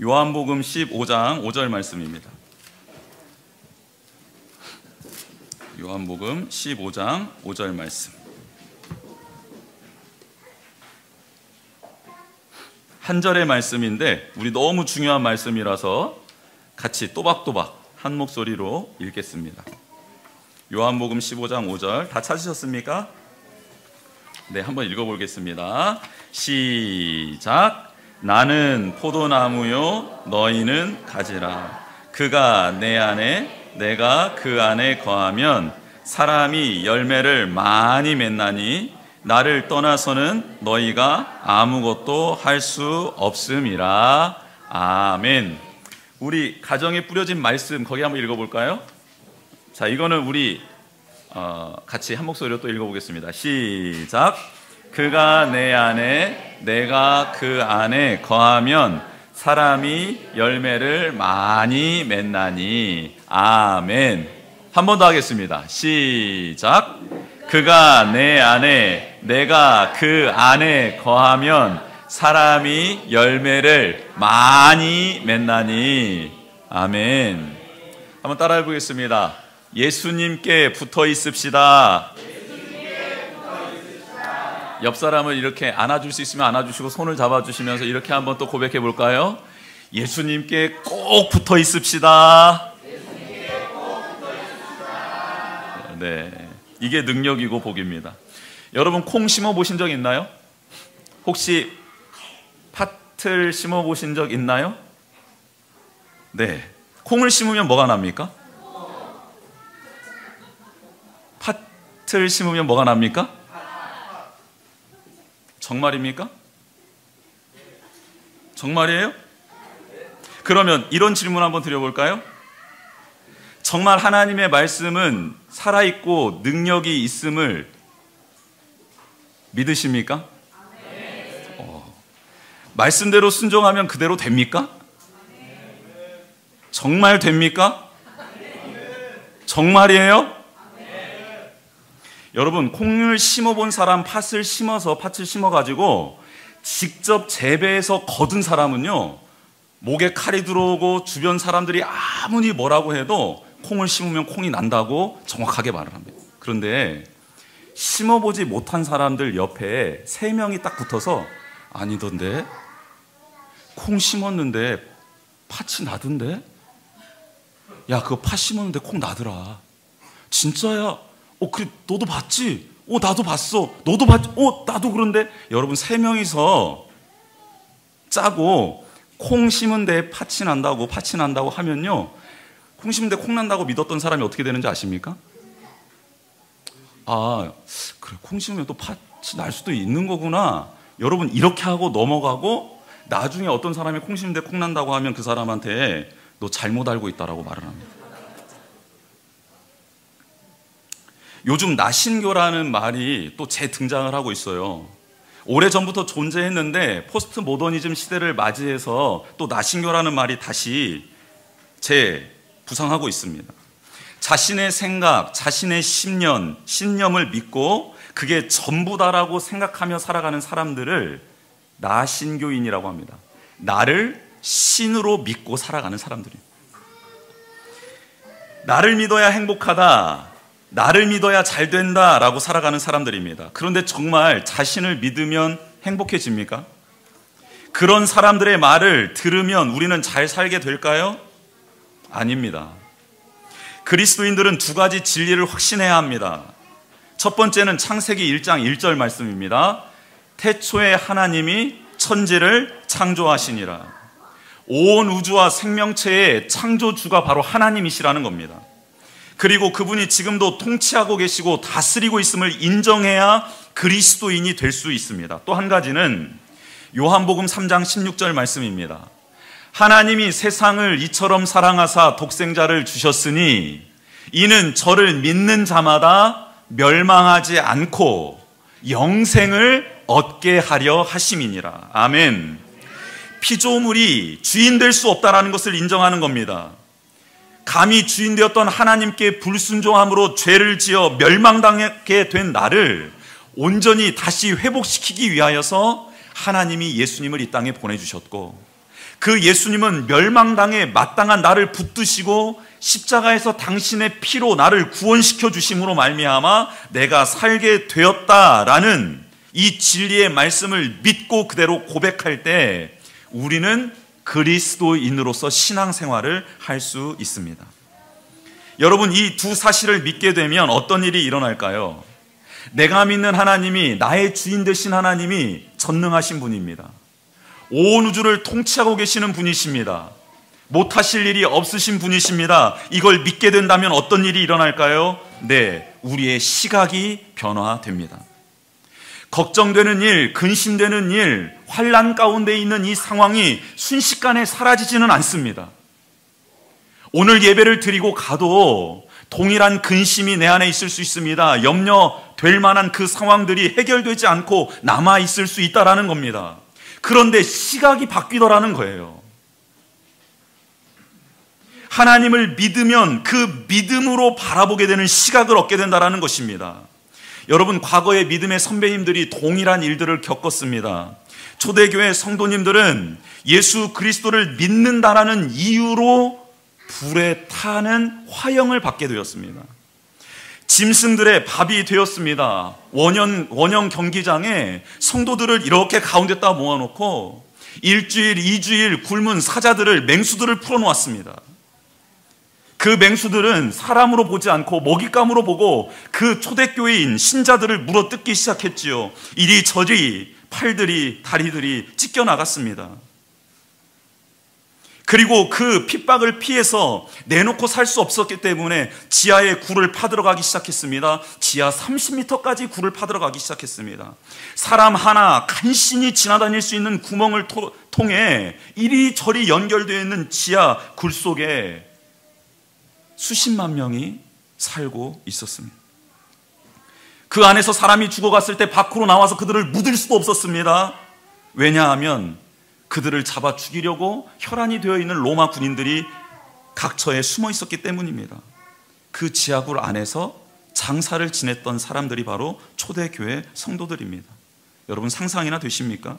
요한복음 15장 5절 말씀입니다. 요한복음 15장 5절 말씀. 한 절의 말씀인데 우리 너무 중요한 말씀이라서 같이 또박또박 한 목소리로 읽겠습니다. 요한복음 15장 5절 다 찾으셨습니까? 네, 한번 읽어보겠습니다. 시작. 나는 포도나무요 너희는 가지라. 그가 내 안에 내가 그 안에 거하면 사람이 열매를 많이 맺나니 나를 떠나서는 너희가 아무것도 할 수 없음이라. 아멘. 우리 가정에 뿌려진 말씀 거기 한번 읽어볼까요? 자, 이거는 우리 같이 한 목소리로 또 읽어보겠습니다. 시작. 그가 내 안에 내가 그 안에 거하면 사람이 열매를 많이 맺나니. 아멘. 한 번 더 하겠습니다. 시작. 그가 내 안에 내가 그 안에 거하면 사람이 열매를 많이 맺나니. 아멘. 한번 따라해 보겠습니다. 예수님께 붙어 있읍시다. 옆 사람을 이렇게 안아줄 수 있으면 안아주시고 손을 잡아주시면서 이렇게 한번 또 고백해 볼까요? 예수님께 꼭 붙어 있읍시다. 네, 이게 능력이고 복입니다. 여러분 콩 심어 보신 적 있나요? 혹시 팥을 심어 보신 적 있나요? 네, 콩을 심으면 뭐가 납니까? 팥을 심으면 뭐가 납니까? 정말입니까? 정말이에요? 그러면 이런 질문 한번 드려볼까요? 정말 하나님의 말씀은 살아있고 능력이 있음을 믿으십니까? 말씀대로 순종하면 그대로 됩니까? 정말 됩니까? 정말이에요? 여러분, 콩을 심어본 사람, 팥을 심어가지고 직접 재배해서 거둔 사람은요, 목에 칼이 들어오고 주변 사람들이 아무리 뭐라고 해도 콩을 심으면 콩이 난다고 정확하게 말을 합니다. 그런데 심어보지 못한 사람들 옆에 3명이 딱 붙어서 아니던데? 콩 심었는데 팥이 나던데? 야, 그거 팥 심었는데 콩 나더라. 진짜야? 그래, 너도 봤지? 나도 봤어. 너도 봤지? 나도 그런데. 여러분, 3명이서 짜고 콩 심은 데 팥이 난다고 하면요, 콩 심은 데 콩 난다고 믿었던 사람이 어떻게 되는지 아십니까? 그래, 콩 심으면 또 팥이 날 수도 있는 거구나. 여러분, 이렇게 하고 넘어가고 나중에 어떤 사람이 콩 심은 데 콩 난다고 하면 그 사람한테 너 잘못 알고 있다라고 말을 합니다. 요즘 나신교라는 말이 또 재등장을 하고 있어요. 오래전부터 존재했는데 포스트 모더니즘 시대를 맞이해서 또 나신교라는 말이 다시 재부상하고 있습니다. 자신의 생각, 자신의 신념을 믿고 그게 전부다라고 생각하며 살아가는 사람들을 나신교인이라고 합니다. 나를 신으로 믿고 살아가는 사람들입니다. 나를 믿어야 행복하다, 나를 믿어야 잘 된다라고 살아가는 사람들입니다. 그런데 정말 자신을 믿으면 행복해집니까? 그런 사람들의 말을 들으면 우리는 잘 살게 될까요? 아닙니다. 그리스도인들은 2가지 진리를 확신해야 합니다. 첫 번째는 창세기 1장 1절 말씀입니다. 태초에 하나님이 천지를 창조하시니라. 온 우주와 생명체의 창조주가 바로 하나님이시라는 겁니다. 그리고 그분이 지금도 통치하고 계시고 다스리고 있음을 인정해야 그리스도인이 될 수 있습니다. 또 한 가지는 요한복음 3장 16절 말씀입니다. 하나님이 세상을 이처럼 사랑하사 독생자를 주셨으니 이는 저를 믿는 자마다 멸망하지 않고 영생을 얻게 하려 하심이니라. 아멘. 피조물이 주인 될 수 없다는 것을 인정하는 겁니다. 감히 주인 되었던 하나님께 불순종함으로 죄를 지어 멸망당하게 된 나를 온전히 다시 회복시키기 위하여서 하나님이 예수님을 이 땅에 보내주셨고, 그 예수님은 멸망당에 마땅한 나를 붙드시고 십자가에서 당신의 피로 나를 구원시켜 주심으로 말미암아 내가 살게 되었다라는 이 진리의 말씀을 믿고 그대로 고백할 때 우리는 그리스도인으로서 신앙생활을 할 수 있습니다. 여러분, 이 두 사실을 믿게 되면 어떤 일이 일어날까요? 내가 믿는 하나님이, 나의 주인 되신 하나님이 전능하신 분입니다. 온 우주를 통치하고 계시는 분이십니다. 못하실 일이 없으신 분이십니다. 이걸 믿게 된다면 어떤 일이 일어날까요? 네, 우리의 시각이 변화됩니다. 걱정되는 일, 근심되는 일, 환난 가운데 있는 이 상황이 순식간에 사라지지는 않습니다. 오늘 예배를 드리고 가도 동일한 근심이 내 안에 있을 수 있습니다. 염려될 만한 그 상황들이 해결되지 않고 남아있을 수 있다는 겁니다. 그런데 시각이 바뀌더라는 거예요. 하나님을 믿으면 그 믿음으로 바라보게 되는 시각을 얻게 된다는 것입니다. 여러분, 과거의 믿음의 선배님들이 동일한 일들을 겪었습니다. 초대교회 성도님들은 예수 그리스도를 믿는다라는 이유로 불에 타는 화형을 받게 되었습니다. 짐승들의 밥이 되었습니다. 원형 경기장에 성도들을 이렇게 가운데다 모아놓고 일주일, 2주일 굶은 사자들을, 맹수들을 풀어놓았습니다. 그 맹수들은 사람으로 보지 않고 먹잇감으로 보고 그 초대교회인 신자들을 물어뜯기 시작했지요. 이리저리 팔들이, 다리들이 찢겨나갔습니다. 그리고 그 핍박을 피해서 내놓고 살 수 없었기 때문에 지하에 굴을 파들어가기 시작했습니다. 지하 30m까지 굴을 파들어가기 시작했습니다. 사람 하나 간신히 지나다닐 수 있는 구멍을 통해 이리저리 연결되어 있는 지하 굴 속에 수십만 명이 살고 있었습니다. 그 안에서 사람이 죽어갔을 때 밖으로 나와서 그들을 묻을 수도 없었습니다. 왜냐하면 그들을 잡아 죽이려고 혈안이 되어 있는 로마 군인들이 각처에 숨어 있었기 때문입니다. 그 지하굴 안에서 장사를 지냈던 사람들이 바로 초대교회 성도들입니다. 여러분, 상상이나 되십니까?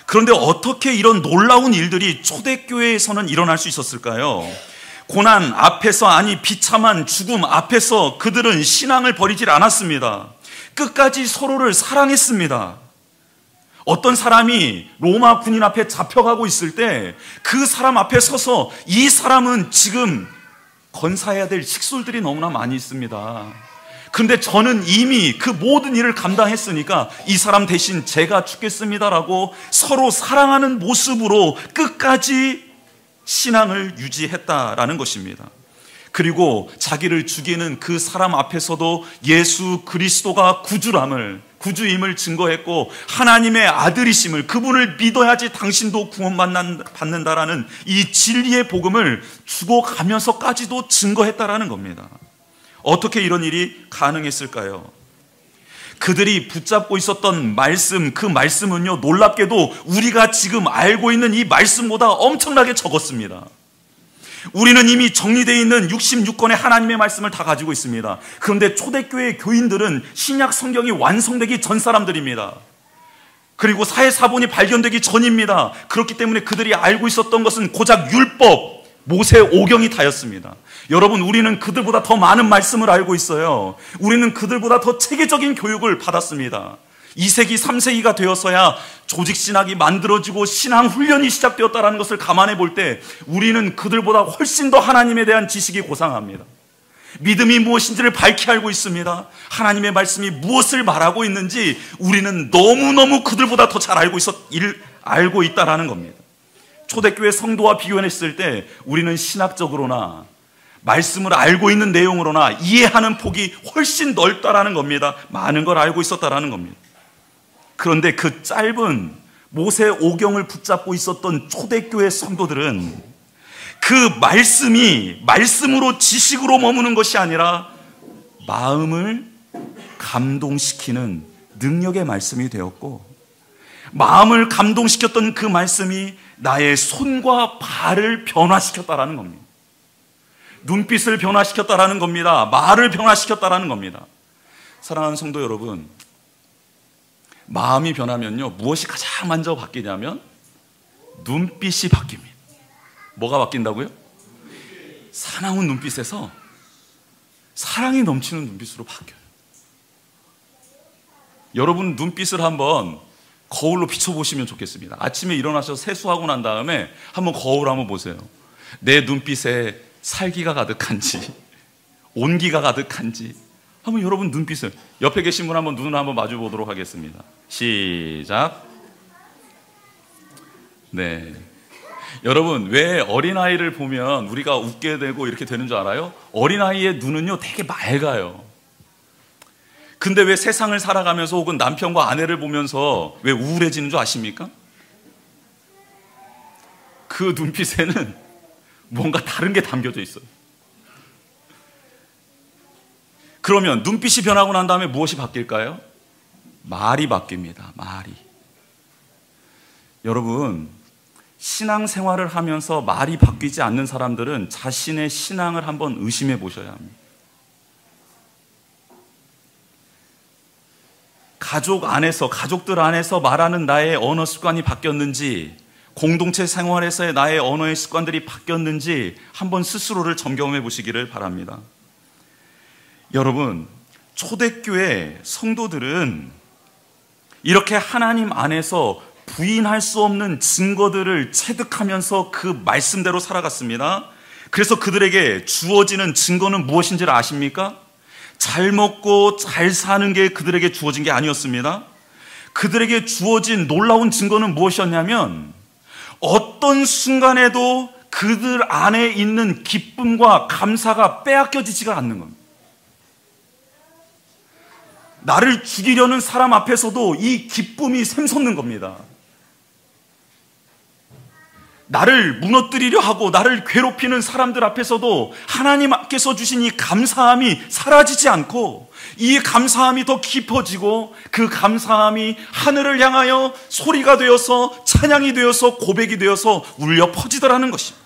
그런데 어떻게 이런 놀라운 일들이 초대교회에서는 일어날 수 있었을까요? 고난 앞에서, 아니 비참한 죽음 앞에서 그들은 신앙을 버리질 않았습니다. 끝까지 서로를 사랑했습니다. 어떤 사람이 로마 군인 앞에 잡혀가고 있을 때 그 사람 앞에 서서 이 사람은 지금 건사해야 될 식솔들이 너무나 많이 있습니다. 그런데 저는 이미 그 모든 일을 감당했으니까 이 사람 대신 제가 죽겠습니다라고 서로 사랑하는 모습으로 끝까지 신앙을 유지했다라는 것입니다. 그리고 자기를 죽이는 그 사람 앞에서도 예수 그리스도가 구주임을 증거했고 하나님의 아들이심을, 그분을 믿어야지 당신도 구원받는다라는 이 진리의 복음을 죽어가면서까지도 증거했다라는 겁니다. 어떻게 이런 일이 가능했을까요? 그들이 붙잡고 있었던 말씀, 그 말씀은요, 놀랍게도 우리가 지금 알고 있는 이 말씀보다 엄청나게 적었습니다. 우리는 이미 정리되어 있는 66권의 하나님의 말씀을 다 가지고 있습니다. 그런데 초대교회 교인들은 신약 성경이 완성되기 전 사람들입니다. 그리고 사회사본이 발견되기 전입니다. 그렇기 때문에 그들이 알고 있었던 것은 고작 율법, 모세 오경이 다였습니다. 여러분, 우리는 그들보다 더 많은 말씀을 알고 있어요. 우리는 그들보다 더 체계적인 교육을 받았습니다. 2세기, 3세기가 되어서야 조직신학이 만들어지고 신앙훈련이 시작되었다는 것을 감안해 볼 때 우리는 그들보다 훨씬 더 하나님에 대한 지식이 고상합니다. 믿음이 무엇인지를 밝히 알고 있습니다. 하나님의 말씀이 무엇을 말하고 있는지 우리는 너무너무 그들보다 더 잘 알고 있다는 겁니다. 초대교회 성도와 비교했을 때 우리는 신학적으로나 말씀을 알고 있는 내용으로나 이해하는 폭이 훨씬 넓다라는 겁니다. 많은 걸 알고 있었다라는 겁니다. 그런데 그 짧은 모세 오경을 붙잡고 있었던 초대교회 성도들은 그 말씀이 말씀으로 지식으로 머무는 것이 아니라 마음을 감동시키는 능력의 말씀이 되었고, 마음을 감동시켰던 그 말씀이 나의 손과 발을 변화시켰다라는 겁니다. 눈빛을 변화시켰다라는 겁니다. 말을 변화시켰다라는 겁니다. 사랑하는 성도 여러분, 마음이 변하면요, 무엇이 가장 먼저 바뀌냐면 눈빛이 바뀝니다. 뭐가 바뀐다고요? 사나운 눈빛에서 사랑이 넘치는 눈빛으로 바뀌어요. 여러분 눈빛을 한번 거울로 비춰보시면 좋겠습니다. 아침에 일어나셔서 세수하고 난 다음에 한번 거울 한번 보세요. 내 눈빛에 살기가 가득한지 온기가 가득한지 한번 여러분 눈빛을, 옆에 계신 분 한번 눈을 한번 마주 보도록 하겠습니다. 시작. 네. 여러분 왜 어린아이를 보면 우리가 웃게 되고 이렇게 되는 줄 알아요? 어린아이의 눈은요 되게 맑아요. 근데 왜 세상을 살아가면서 혹은 남편과 아내를 보면서 왜 우울해지는 줄 아십니까? 그 눈빛에는 뭔가 다른 게 담겨져 있어요. 그러면 눈빛이 변하고 난 다음에 무엇이 바뀔까요? 말이 바뀝니다. 말이. 여러분 신앙생활을 하면서 말이 바뀌지 않는 사람들은 자신의 신앙을 한번 의심해 보셔야 합니다. 가족들 안에서 말하는 나의 언어 습관이 바뀌었는지, 공동체 생활에서의 나의 언어의 습관들이 바뀌었는지 한번 스스로를 점검해 보시기를 바랍니다. 여러분, 초대교회 성도들은 이렇게 하나님 안에서 부인할 수 없는 증거들을 체득하면서 그 말씀대로 살아갔습니다. 그래서 그들에게 주어지는 증거는 무엇인지를 아십니까? 잘 먹고 잘 사는 게 그들에게 주어진 게 아니었습니다. 그들에게 주어진 놀라운 증거는 무엇이었냐면 어떤 순간에도 그들 안에 있는 기쁨과 감사가 빼앗겨지지가 않는 겁니다. 나를 죽이려는 사람 앞에서도 이 기쁨이 샘솟는 겁니다. 나를 무너뜨리려 하고 나를 괴롭히는 사람들 앞에서도 하나님께서 주신 이 감사함이 사라지지 않고 이 감사함이 더 깊어지고 그 감사함이 하늘을 향하여 소리가 되어서 찬양이 되어서 고백이 되어서 울려 퍼지더라는 것입니다.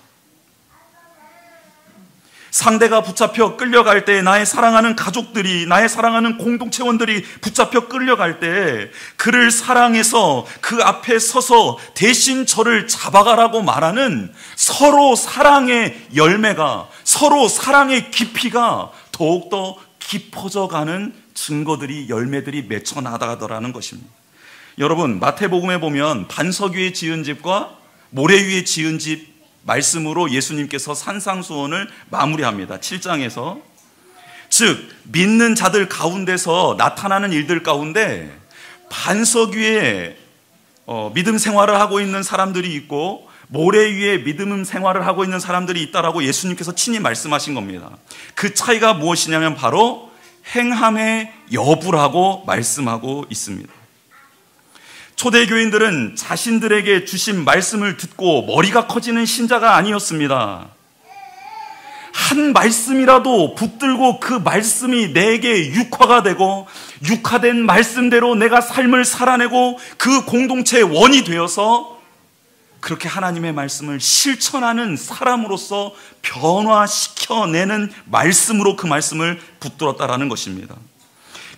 상대가 붙잡혀 끌려갈 때 나의 사랑하는 가족들이, 나의 사랑하는 공동체원들이 붙잡혀 끌려갈 때 그를 사랑해서 그 앞에 서서 대신 저를 잡아가라고 말하는 서로 사랑의 열매가, 서로 사랑의 깊이가 더욱더 깊어져가는 증거들이, 열매들이 맺혀 나가더라는 것입니다. 여러분, 마태복음에 보면 반석 위에 지은 집과 모래 위에 지은 집 말씀으로 예수님께서 산상수훈을 마무리합니다. 7장에서. 즉 믿는 자들 가운데서 나타나는 일들 가운데 반석 위에 믿음 생활을 하고 있는 사람들이 있고 모래 위에 믿음 생활을 하고 있는 사람들이 있다라고 예수님께서 친히 말씀하신 겁니다. 그 차이가 무엇이냐면 바로 행함의 여부라고 말씀하고 있습니다. 초대교인들은 자신들에게 주신 말씀을 듣고 머리가 커지는 신자가 아니었습니다. 한 말씀이라도 붙들고 그 말씀이 내게 육화가 되고 육화된 말씀대로 내가 삶을 살아내고 그 공동체의 원이 되어서 그렇게 하나님의 말씀을 실천하는 사람으로서 변화시켜내는 말씀으로 그 말씀을 붙들었다라는 것입니다.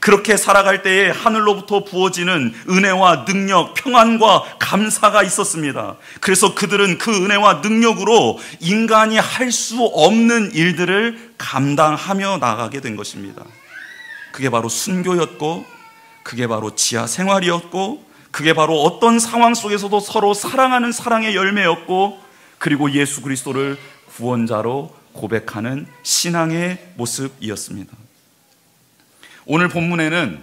그렇게 살아갈 때에 하늘로부터 부어지는 은혜와 능력, 평안과 감사가 있었습니다. 그래서 그들은 그 은혜와 능력으로 인간이 할 수 없는 일들을 감당하며 나가게 된 것입니다. 그게 바로 순교였고, 그게 바로 지하 생활이었고, 그게 바로 어떤 상황 속에서도 서로 사랑하는 사랑의 열매였고, 그리고 예수 그리스도를 구원자로 고백하는 신앙의 모습이었습니다. 오늘 본문에는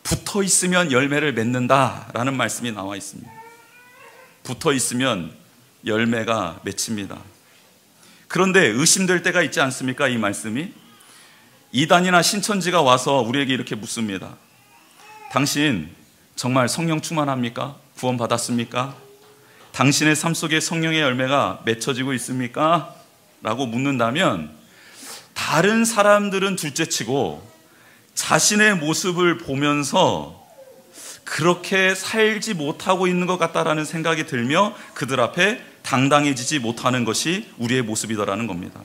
붙어 있으면 열매를 맺는다라는 말씀이 나와 있습니다. 붙어 있으면 열매가 맺힙니다. 그런데 의심될 때가 있지 않습니까? 이 말씀이 이단이나 신천지가 와서 우리에게 이렇게 묻습니다. 당신 정말 성령 충만합니까? 구원 받았습니까? 당신의 삶 속에 성령의 열매가 맺혀지고 있습니까? 라고 묻는다면 다른 사람들은 둘째치고 자신의 모습을 보면서 그렇게 살지 못하고 있는 것 같다라는 생각이 들며 그들 앞에 당당해지지 못하는 것이 우리의 모습이더라는 겁니다.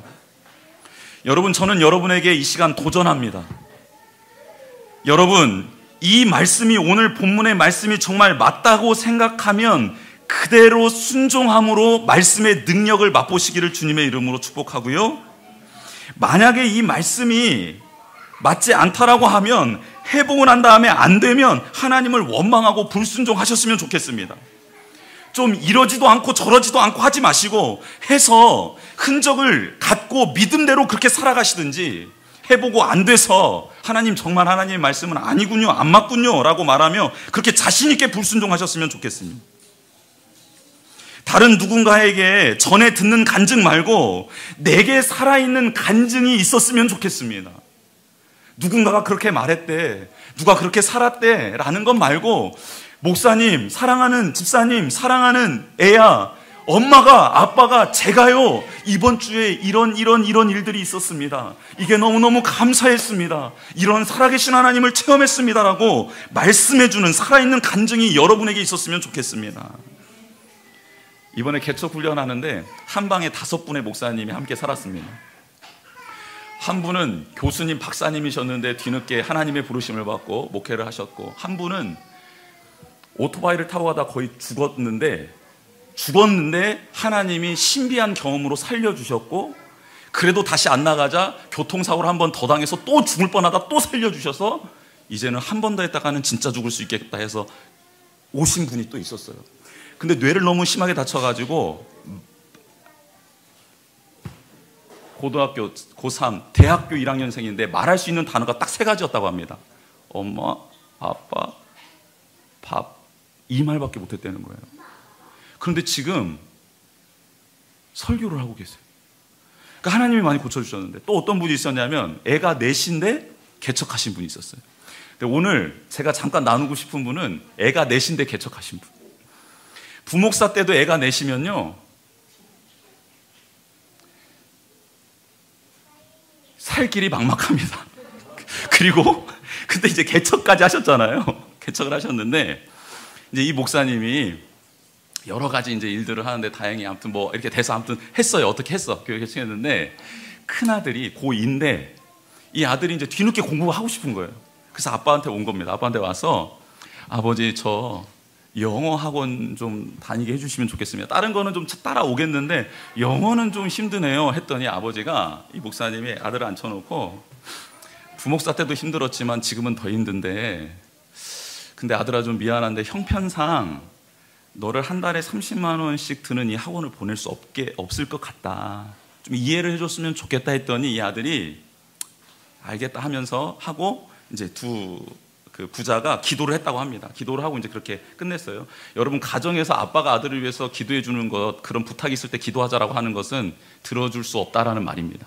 여러분, 저는 여러분에게 이 시간 도전합니다. 여러분, 이 말씀이, 오늘 본문의 말씀이 정말 맞다고 생각하면 그대로 순종함으로 말씀의 능력을 맛보시기를 주님의 이름으로 축복하고요. 만약에 이 말씀이 맞지 않다라고 하면 해보고 난 다음에 안 되면 하나님을 원망하고 불순종하셨으면 좋겠습니다. 좀 이러지도 않고 저러지도 않고 하지 마시고 해서 흔적을 갖고 믿음대로 그렇게 살아가시든지, 해보고 안 돼서 하나님 정말 하나님의 말씀은 아니군요, 안 맞군요 라고 말하며 그렇게 자신 있게 불순종하셨으면 좋겠습니다. 다른 누군가에게 전에 듣는 간증 말고 내게 살아있는 간증이 있었으면 좋겠습니다. 누군가가 그렇게 말했대, 누가 그렇게 살았대 라는 것 말고, 목사님, 사랑하는 집사님, 사랑하는 애야, 엄마가, 아빠가, 제가요, 이번 주에 이런 일들이 있었습니다. 이게 너무너무 감사했습니다. 이런 살아계신 하나님을 체험했습니다라고 말씀해주는 살아있는 간증이 여러분에게 있었으면 좋겠습니다. 이번에 개척 훈련하는데 한 방에 5분의 목사님이 함께 살았습니다. 한 분은 교수님, 박사님이셨는데 뒤늦게 하나님의 부르심을 받고 목회를 하셨고, 한 분은 오토바이를 타고 가다 거의 죽었는데 하나님이 신비한 경험으로 살려주셨고, 그래도 다시 안 나가자 교통사고를 한 번 더 당해서 또 죽을 뻔하다 또 살려주셔서 이제는 한 번 더 했다가는 진짜 죽을 수 있겠다 해서 오신 분이 또 있었어요. 근데 뇌를 너무 심하게 다쳐가지고 고등학교, 고3, 대학교 1학년생인데 말할 수 있는 단어가 딱 3가지였다고 합니다. 엄마, 아빠, 밥, 이 말밖에 못했다는 거예요. 그런데 지금 설교를 하고 계세요. 그러니까 하나님이 많이 고쳐주셨는데, 또 어떤 분이 있었냐면 애가 넷인데 개척하신 분이 있었어요. 근데 오늘 제가 잠깐 나누고 싶은 분은 애가 넷인데 개척하신 분. 부목사 때도 애가 넷이면요, 살 길이 막막합니다. 그리고 근데 이제 개척까지 하셨잖아요. 개척을 하셨는데 이제 이 목사님이 여러 가지 이제 일들을 하는데 다행히 아무튼 뭐 이렇게 돼서 아무튼 했어요. 어떻게 했어? 교회 개척했는데 큰 아들이 고2인데 이 아들이 이제 뒤늦게 공부가 하고 싶은 거예요. 그래서 아빠한테 온 겁니다. 아빠한테 와서 아버지 저 영어 학원 좀 다니게 해주시면 좋겠습니다. 다른 거는 좀 따라오겠는데 영어는 좀 힘드네요 했더니 아버지가 이 목사님이 아들을 앉혀놓고 부목사 때도 힘들었지만 지금은 더 힘든데 근데 아들아 좀 미안한데 형편상 너를 한 달에 30만 원씩 드는 이 학원을 보낼 수 없을 것 같다. 좀 이해를 해줬으면 좋겠다 했더니 이 아들이 알겠다 하면서 하고 이제 그 부자가 기도를 했다고 합니다. 기도를 하고 이제 그렇게 끝냈어요. 여러분, 가정에서 아빠가 아들을 위해서 기도해 주는 것, 그런 부탁이 있을 때 기도하자라고 하는 것은 들어줄 수 없다라는 말입니다.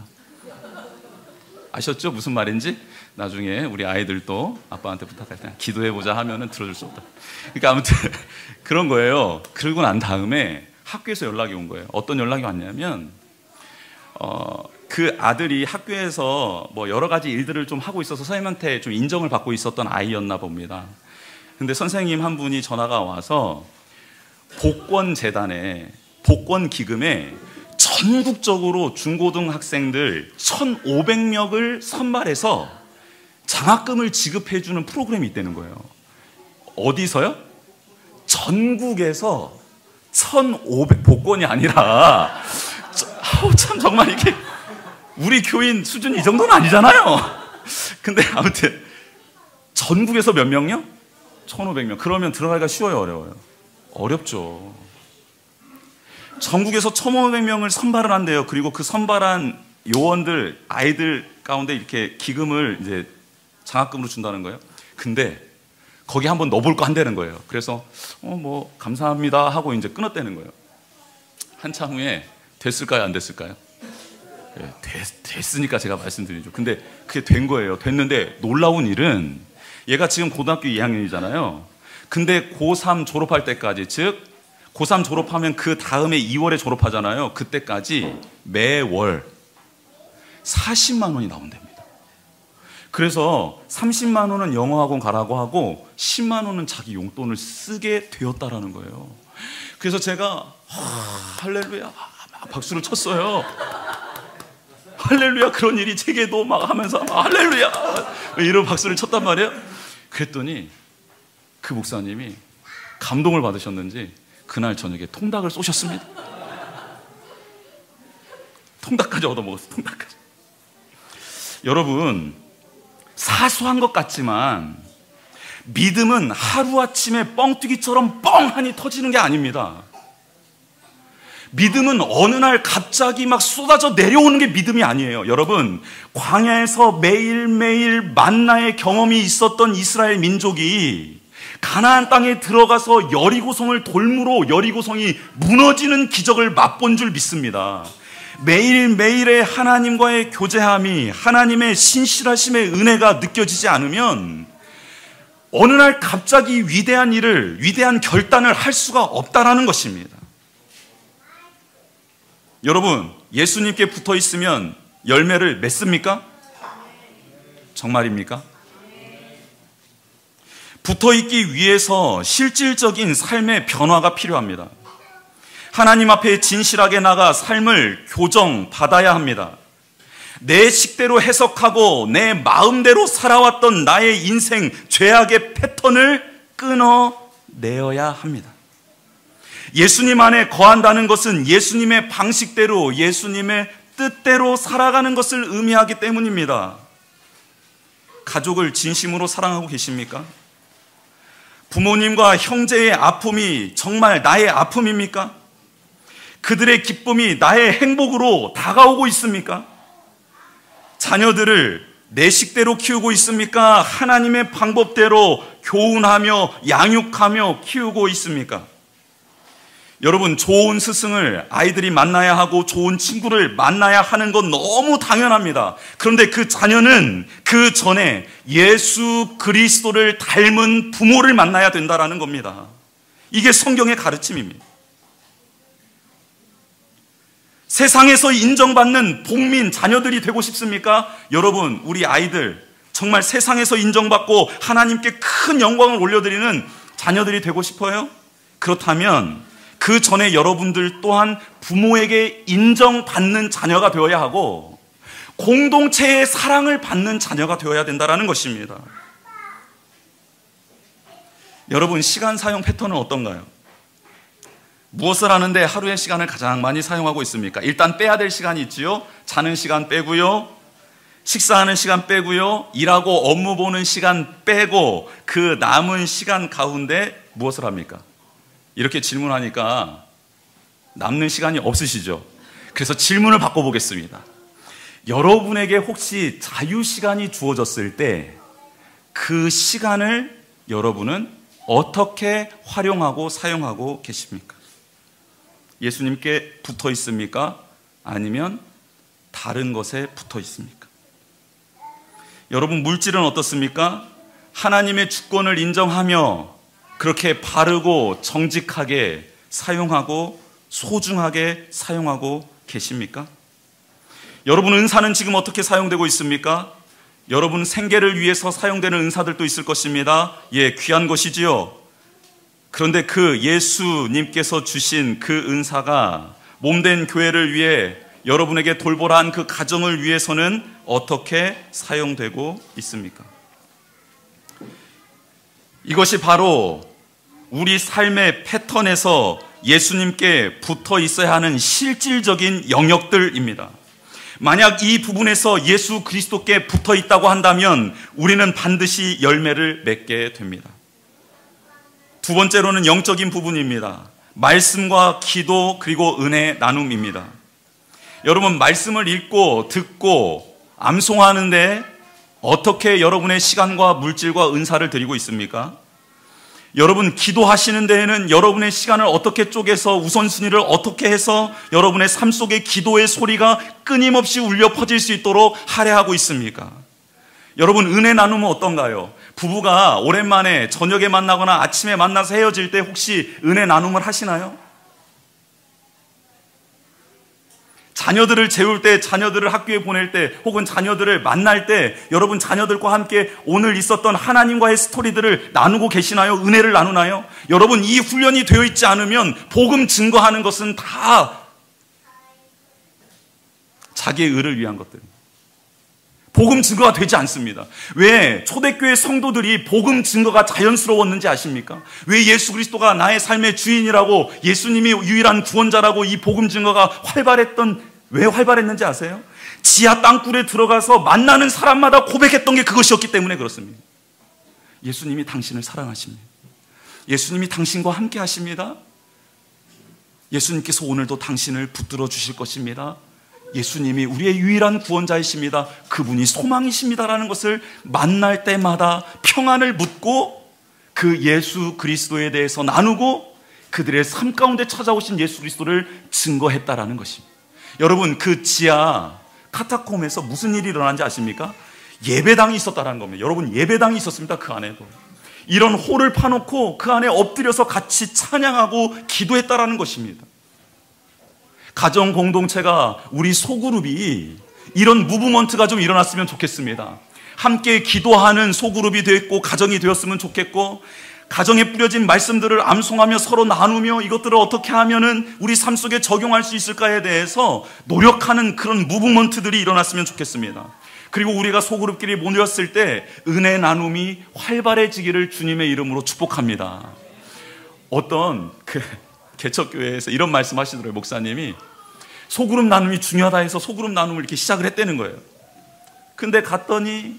아셨죠? 무슨 말인지? 나중에 우리 아이들도 아빠한테 부탁할 때 기도해보자 하면은 들어줄 수 없다. 그러니까 아무튼 그런 거예요. 그러고 난 다음에 학교에서 연락이 온 거예요. 어떤 연락이 왔냐면 그 아들이 학교에서 뭐 여러 가지 일들을 좀 하고 있어서 선생님한테 좀 인정을 받고 있었던 아이였나 봅니다. 근데 선생님 한 분이 전화가 와서 복권재단에, 복권기금에 전국적으로 중고등학생들 1,500명을 선발해서 장학금을 지급해주는 프로그램이 있다는 거예요. 어디서요? 전국에서 1,500, 복권이 아니라 참 정말 이게 우리 교인 수준이 이 정도는 아니잖아요. 근데 아무튼 전국에서 몇 명요? 1,500명. 그러면 들어가기가 쉬워요, 어려워요? 어렵죠. 전국에서 1,500명을 선발을 한대요. 그리고 그 선발한 요원들, 아이들 가운데 이렇게 기금을 이제 장학금으로 준다는 거예요. 근데 거기 한번 넣어볼 거 한다는 거예요. 그래서 뭐 감사합니다 하고 이제 끊었다는 거예요. 한참 후에 됐을까요, 안 됐을까요? 네, 됐으니까 제가 말씀드리죠. 근데 그게 된 거예요. 됐는데 놀라운 일은 얘가 지금 고등학교 2학년이잖아요. 근데 고3 졸업할 때까지, 즉 고3 졸업하면 그 다음에 2월에 졸업하잖아요. 그때까지 매월 40만 원이 나온답니다. 그래서 30만 원은 영어학원 가라고 하고 10만 원은 자기 용돈을 쓰게 되었다라는 거예요. 그래서 제가 할렐루야 막 박수를 쳤어요. 할렐루야, 그런 일이 제게도 막 하면서 할렐루야 이런 박수를 쳤단 말이에요. 그랬더니 그 목사님이 감동을 받으셨는지 그날 저녁에 통닭을 쏘셨습니다. 통닭까지 얻어먹었어요. 통닭까지. 여러분, 사소한 것 같지만 믿음은 하루아침에 뻥튀기처럼 뻥하니 터지는 게 아닙니다. 믿음은 어느 날 갑자기 막 쏟아져 내려오는 게 믿음이 아니에요. 여러분, 광야에서 매일매일 만나의 경험이 있었던 이스라엘 민족이 가나안 땅에 들어가서 여리고성을 돌무로 여리고성이 무너지는 기적을 맛본 줄 믿습니다. 매일매일의 하나님과의 교제함이, 하나님의 신실하심의 은혜가 느껴지지 않으면 어느 날 갑자기 위대한 일을, 위대한 결단을 할 수가 없다라는 것입니다. 여러분, 예수님께 붙어 있으면 열매를 맺습니까? 정말입니까? 붙어 있기 위해서 실질적인 삶의 변화가 필요합니다. 하나님 앞에 진실하게 나가 삶을 교정받아야 합니다. 내 식대로 해석하고 내 마음대로 살아왔던 나의 인생 죄악의 패턴을 끊어내어야 합니다. 예수님 안에 거한다는 것은 예수님의 방식대로, 예수님의 뜻대로 살아가는 것을 의미하기 때문입니다. 가족을 진심으로 사랑하고 계십니까? 부모님과 형제의 아픔이 정말 나의 아픔입니까? 그들의 기쁨이 나의 행복으로 다가오고 있습니까? 자녀들을 내 식대로 키우고 있습니까? 하나님의 방법대로 교훈하며 양육하며 키우고 있습니까? 여러분, 좋은 스승을 아이들이 만나야 하고 좋은 친구를 만나야 하는 건 너무 당연합니다. 그런데 그 자녀는 그 전에 예수 그리스도를 닮은 부모를 만나야 된다는 겁니다. 이게 성경의 가르침입니다. 세상에서 인정받는 복민 자녀들이 되고 싶습니까? 여러분, 우리 아이들 정말 세상에서 인정받고 하나님께 큰 영광을 올려드리는 자녀들이 되고 싶어요? 그렇다면 그 전에 여러분들 또한 부모에게 인정받는 자녀가 되어야 하고 공동체의 사랑을 받는 자녀가 되어야 된다는 것입니다. 여러분, 시간 사용 패턴은 어떤가요? 무엇을 하는데 하루의 시간을 가장 많이 사용하고 있습니까? 일단 빼야 될 시간이 있지요. 자는 시간 빼고요, 식사하는 시간 빼고요, 일하고 업무 보는 시간 빼고 그 남은 시간 가운데 무엇을 합니까? 이렇게 질문하니까 남는 시간이 없으시죠? 그래서 질문을 바꿔보겠습니다. 여러분에게 혹시 자유시간이 주어졌을 때 그 시간을 여러분은 어떻게 활용하고 사용하고 계십니까? 예수님께 붙어 있습니까? 아니면 다른 것에 붙어 있습니까? 여러분, 물질은 어떻습니까? 하나님의 주권을 인정하며 그렇게 바르고 정직하게 사용하고 소중하게 사용하고 계십니까? 여러분, 은사는 지금 어떻게 사용되고 있습니까? 여러분, 생계를 위해서 사용되는 은사들도 있을 것입니다. 예, 귀한 것이지요. 그런데 그 예수님께서 주신 그 은사가 몸된 교회를 위해 여러분에게 돌보라 한 그 가정을 위해서는 어떻게 사용되고 있습니까? 이것이 바로 우리 삶의 패턴에서 예수님께 붙어 있어야 하는 실질적인 영역들입니다. 만약 이 부분에서 예수 그리스도께 붙어 있다고 한다면 우리는 반드시 열매를 맺게 됩니다. 두 번째로는 영적인 부분입니다. 말씀과 기도 그리고 은혜 나눔입니다. 여러분, 말씀을 읽고 듣고 암송하는데 어떻게 여러분의 시간과 물질과 은사를 드리고 있습니까? 여러분, 기도하시는 데에는 여러분의 시간을 어떻게 쪼개서 우선순위를 어떻게 해서 여러분의 삶 속에 기도의 소리가 끊임없이 울려 퍼질 수 있도록 할애하고 있습니까? 여러분, 은혜 나눔은 어떤가요? 부부가 오랜만에 저녁에 만나거나 아침에 만나서 헤어질 때 혹시 은혜 나눔을 하시나요? 자녀들을 재울 때, 자녀들을 학교에 보낼 때, 혹은 자녀들을 만날 때 여러분 자녀들과 함께 오늘 있었던 하나님과의 스토리들을 나누고 계시나요? 은혜를 나누나요? 여러분, 이 훈련이 되어 있지 않으면 복음 증거하는 것은 다 자기의 의를 위한 것들입니다. 복음 증거가 되지 않습니다. 왜 초대교회 성도들이 복음 증거가 자연스러웠는지 아십니까? 왜 예수 그리스도가 나의 삶의 주인이라고, 예수님이 유일한 구원자라고 이 복음 증거가 왜 활발했는지 아세요? 지하 땅굴에 들어가서 만나는 사람마다 고백했던 게 그것이었기 때문에 그렇습니다. 예수님이 당신을 사랑하십니다. 예수님이 당신과 함께 하십니다. 예수님께서 오늘도 당신을 붙들어 주실 것입니다. 예수님이 우리의 유일한 구원자이십니다. 그분이 소망이십니다라는 것을 만날 때마다 평안을 묻고 그 예수 그리스도에 대해서 나누고 그들의 삶 가운데 찾아오신 예수 그리스도를 증거했다라는 것입니다. 여러분, 그 지하 카타콤에서 무슨 일이 일어난지 아십니까? 예배당이 있었다는 겁니다. 여러분, 예배당이 있었습니다. 그 안에도 이런 홀을 파놓고 그 안에 엎드려서 같이 찬양하고 기도했다라는 것입니다. 가정 공동체가, 우리 소그룹이 이런 무브먼트가 좀 일어났으면 좋겠습니다. 함께 기도하는 소그룹이 됐고 가정이 되었으면 좋겠고, 가정에 뿌려진 말씀들을 암송하며 서로 나누며 이것들을 어떻게 하면은 우리 삶 속에 적용할 수 있을까에 대해서 노력하는 그런 무브먼트들이 일어났으면 좋겠습니다. 그리고 우리가 소그룹끼리 모였을 때 은혜 나눔이 활발해지기를 주님의 이름으로 축복합니다. 어떤 개척교회에서 이런 말씀 하시더라고요. 목사님이 소그룹 나눔이 중요하다 해서 소그룹 나눔을 이렇게 시작을 했다는 거예요. 근데 갔더니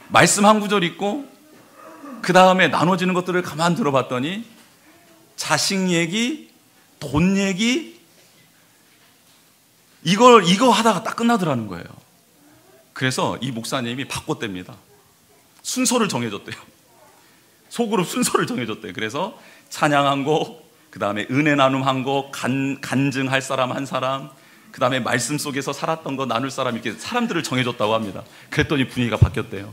말씀 한 구절 있고 그 다음에 나눠지는 것들을 가만 들어봤더니 자식 얘기, 돈 얘기, 이거 하다가 딱 끝나더라는 거예요. 그래서 이 목사님이 바꿨답니다. 순서를 정해줬대요. 소그룹 순서를 정해줬대요. 그래서 찬양 한 곡, 그 다음에 은혜 나눔 한 곡, 간증할 사람 한 사람, 그 다음에 말씀 속에서 살았던 거 나눌 사람, 이렇게 사람들을 정해줬다고 합니다. 그랬더니 분위기가 바뀌었대요.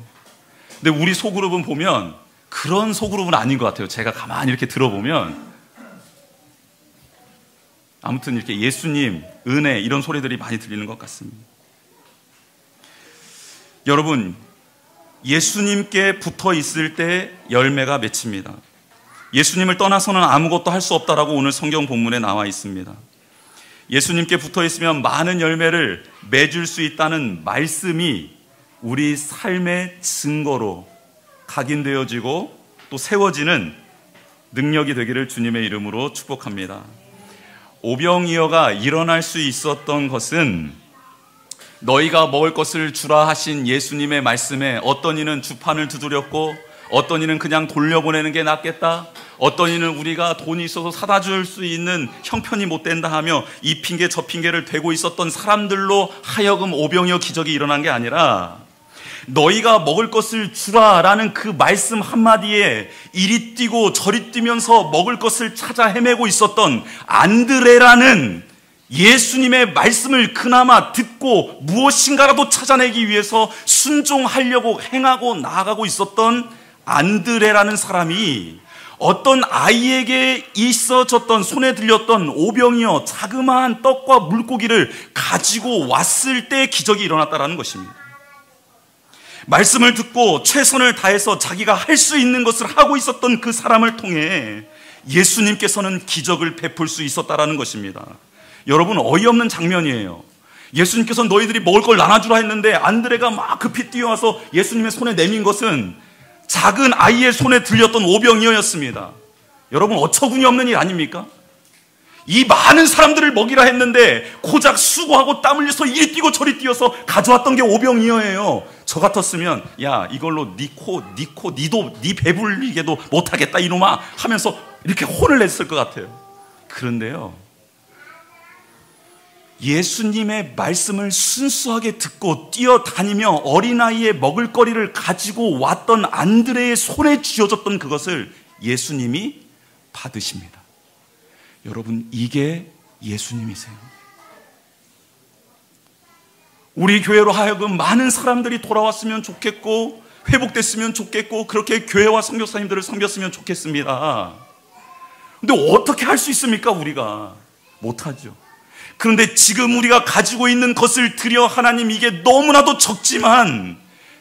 근데 우리 소그룹은 보면 그런 소그룹은 아닌 것 같아요. 제가 가만히 이렇게 들어보면 아무튼 이렇게 예수님, 은혜 이런 소리들이 많이 들리는 것 같습니다. 여러분, 예수님께 붙어 있을 때 열매가 맺힙니다. 예수님을 떠나서는 아무것도 할 수 없다라고 오늘 성경 본문에 나와 있습니다. 예수님께 붙어 있으면 많은 열매를 맺을 수 있다는 말씀이 우리 삶의 증거로 각인되어지고 또 세워지는 능력이 되기를 주님의 이름으로 축복합니다. 오병이어가 일어날 수 있었던 것은 너희가 먹을 것을 주라 하신 예수님의 말씀에 어떤 이는 주판을 두드렸고 어떤 이는 그냥 돌려보내는 게 낫겠다, 어떤 이는 우리가 돈이 있어서 사다 줄 수 있는 형편이 못 된다 하며 이 핑계 저 핑계를 대고 있었던 사람들로 하여금 오병이어 기적이 일어난 게 아니라 너희가 먹을 것을 주라라는 그 말씀 한마디에 이리 뛰고 저리 뛰면서 먹을 것을 찾아 헤매고 있었던 안드레라는 예수님의 말씀을 그나마 듣고 무엇인가라도 찾아내기 위해서 순종하려고 행하고 나아가고 있었던 안드레라는 사람이 어떤 아이에게 있어졌던, 손에 들렸던 오병이어 자그마한 떡과 물고기를 가지고 왔을 때 기적이 일어났다는 것입니다. 말씀을 듣고 최선을 다해서 자기가 할 수 있는 것을 하고 있었던 그 사람을 통해 예수님께서는 기적을 베풀 수 있었다는 것입니다. 여러분, 어이없는 장면이에요. 예수님께서 너희들이 먹을 걸 나눠주라 했는데 안드레가 막 급히 뛰어와서 예수님의 손에 내민 것은 작은 아이의 손에 들렸던 오병이어였습니다. 여러분, 어처구니 없는 일 아닙니까? 이 많은 사람들을 먹이라 했는데 고작 수고하고 땀 흘려서 이리 뛰고 저리 뛰어서 가져왔던 게 오병이어예요. 저 같았으면 야, 이걸로 니도 니 배불리게도 못하겠다 이놈아 하면서 이렇게 혼을 냈을 것 같아요. 그런데요, 예수님의 말씀을 순수하게 듣고 뛰어다니며 어린아이의 먹을거리를 가지고 왔던 안드레의 손에 쥐어졌던 그것을 예수님이 받으십니다. 여러분, 이게 예수님이세요. 우리 교회로 하여금 많은 사람들이 돌아왔으면 좋겠고 회복됐으면 좋겠고 그렇게 교회와 선교사님들을 섬겼으면 좋겠습니다. 근데 어떻게 할 수 있습니까? 우리가 못하죠. 그런데 지금 우리가 가지고 있는 것을 드려 하나님, 이게 너무나도 적지만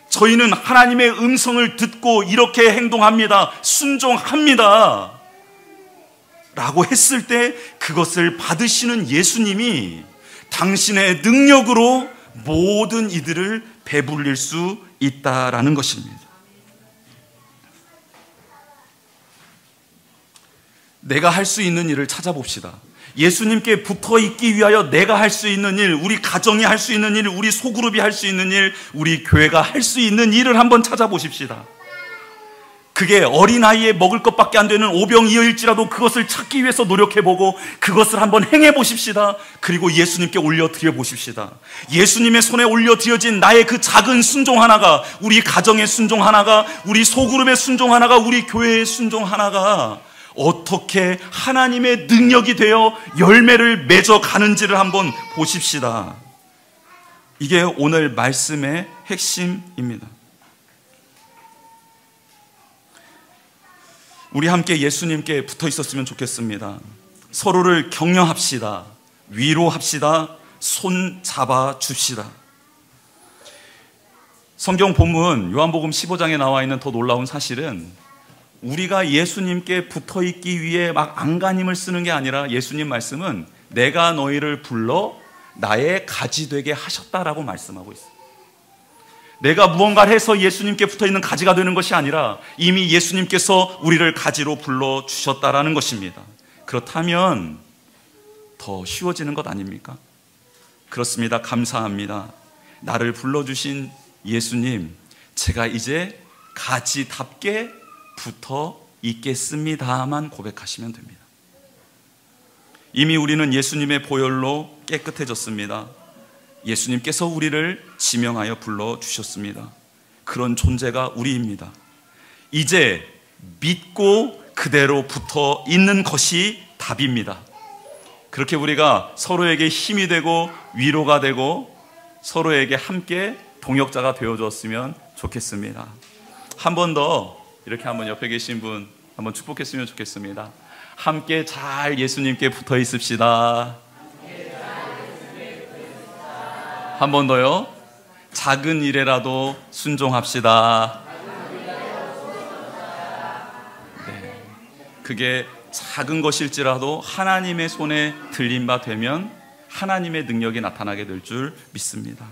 저희는 하나님의 음성을 듣고 이렇게 행동합니다, 순종합니다 라고 했을 때 그것을 받으시는 예수님이 당신의 능력으로 모든 이들을 배불릴 수 있다라는 것입니다. 내가 할 수 있는 일을 찾아봅시다. 예수님께 붙어 있기 위하여 내가 할 수 있는 일, 우리 가정이 할 수 있는 일, 우리 소그룹이 할 수 있는 일, 우리 교회가 할 수 있는 일을 한번 찾아보십시다. 그게 어린아이에 먹을 것밖에 안 되는 오병이어일지라도 그것을 찾기 위해서 노력해보고 그것을 한번 행해보십시다. 그리고 예수님께 올려드려 보십시다. 예수님의 손에 올려드려진 나의 그 작은 순종 하나가, 우리 가정의 순종 하나가, 우리 소그룹의 순종 하나가, 우리 교회의 순종 하나가 어떻게 하나님의 능력이 되어 열매를 맺어 가는지를 한번 보십시다. 이게 오늘 말씀의 핵심입니다. 우리 함께 예수님께 붙어 있었으면 좋겠습니다. 서로를 격려합시다. 위로합시다. 손 잡아 줍시다. 성경 본문 요한복음 15장에 나와 있는 더 놀라운 사실은 우리가 예수님께 붙어 있기 위해 막 안간힘을 쓰는 게 아니라 예수님 말씀은 내가 너희를 불러 나의 가지 되게 하셨다라고 말씀하고 있어요. 내가 무언가를 해서 예수님께 붙어있는 가지가 되는 것이 아니라 이미 예수님께서 우리를 가지로 불러주셨다라는 것입니다. 그렇다면 더 쉬워지는 것 아닙니까? 그렇습니다. 감사합니다. 나를 불러주신 예수님, 제가 이제 가지답게 붙어 있겠습니다만 고백하시면 됩니다. 이미 우리는 예수님의 보혈로 깨끗해졌습니다. 예수님께서 우리를 지명하여 불러주셨습니다. 그런 존재가 우리입니다. 이제 믿고 그대로 붙어 있는 것이 답입니다. 그렇게 우리가 서로에게 힘이 되고 위로가 되고 서로에게 함께 동역자가 되어줬으면 좋겠습니다. 한 번 더 이렇게 한번 옆에 계신 분 한번 축복했으면 좋겠습니다. 함께 잘 예수님께 붙어 있읍시다. 한 번 더요. 작은 일에라도 순종합시다. 네. 그게 작은 것일지라도 하나님의 손에 들린 바 되면 하나님의 능력이 나타나게 될 줄 믿습니다.